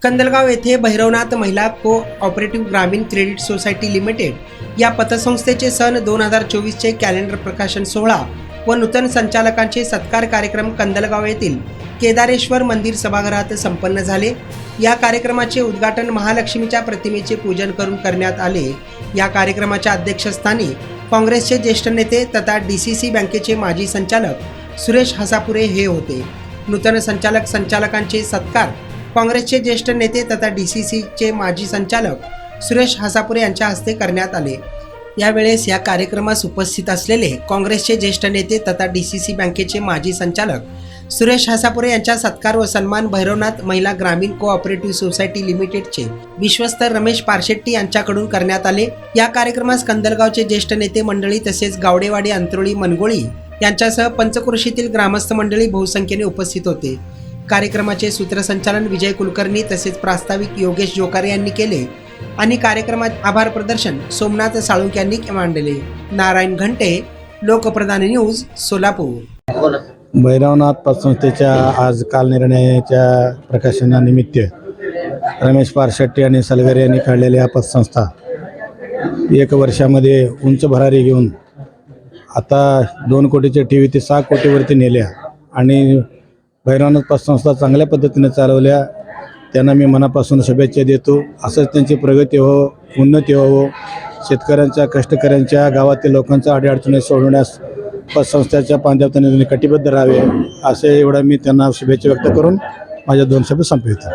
कंदलगाव येथे भैरवनाथ महिला को ऑपरेटिव्ह ग्रामीण क्रेडिट सोसायटी लिमिटेड या पतसंस्थेचे सन 2024चे कॅलेंडर प्रकाशन सोहळा व नूतन संचालकांचे सत्कार कार्यक्रम कंदलगाव येथील केदारेश्वर मंदिर सभागृहात संपन्न झाले। या कार्यक्रमाचे उद्घाटन महालक्ष्मीच्या प्रतिमेचे पूजन करून करण्यात आले। या कार्यक्रमाच्या अध्यक्षस्थानी काँग्रेसचे ज्येष्ठ नेते तथा DCC बँकेचे माजी संचालक सुरेश हसापुरे हे होते। नूतन संचालकांचे सत्कार काँग्रेसचे ज्येष्ठ नेते तथा DCCचे माजी संचालक सुरेश हसापुरे यांच्या हस्ते करण्यात आले। यावेळेस या कार्यक्रमास उपस्थित असलेले काँग्रेसचे ज्येष्ठ नेते तथा DCC बँकेचे माजी संचालक सुरेश हसापुरे यांचा सत्कार व सन्मान भैरवनाथ महिला ग्रामीण कोऑपरेटिव्ह सोसायटी लिमिटेडचे विश्वस्त रमेश पारशेट्टी यांच्याकडून करण्यात आले। या कार्यक्रमास कंदलगावचे ज्येष्ठ नेते मंडळी तसेच गावडेवाडी अंतरोळी मनगोळी यांच्यासह पंचक्रोशीतील ग्रामस्थ मंडळी बहुसंख्येने उपस्थित होते। कार्यक्रमाचे सूत्रसंचालन विजय कुलकर्णी तसेच प्रास्ताविक योगेश जोकारे यांनी केले आणि कार्यक्रमात आभार प्रदर्शन सोमनाथ साळुंके यांनी मांडले। नारायण घंटे, लोकप्रधान न्यूज, सोलापूर। भैरवनाथ पतसंस्थेच्या आज कालनिर्णयाच्या प्रकाशनानिमित्त रमेश पारशेट्टी आणि सलगरे यांनी काढलेल्या पतसंस्था 1 वर्षामध्ये उंच भरारी घेऊन आता 2 कोटीच्या ठेवी ते 6 कोटीवरती नेल्या आणि भैरवनाथ पतसंस्था चांगल्या पद्धतीने चालवल्या। त्यांना मी मनापासून शुभेच्छा देतो। असंच त्यांची प्रगती हो, उन्नती हो, शेतकऱ्यांच्या कष्टकऱ्यांच्या गावातील लोकांच्या अडीअडचणी सोडवण्यास पतसंस्थेच्या पांढऱ्या कटिबद्ध राहावे असे एवढा मी त्यांना शुभेच्छा व्यक्त करून माझ्या 2 शब्द संपवितो।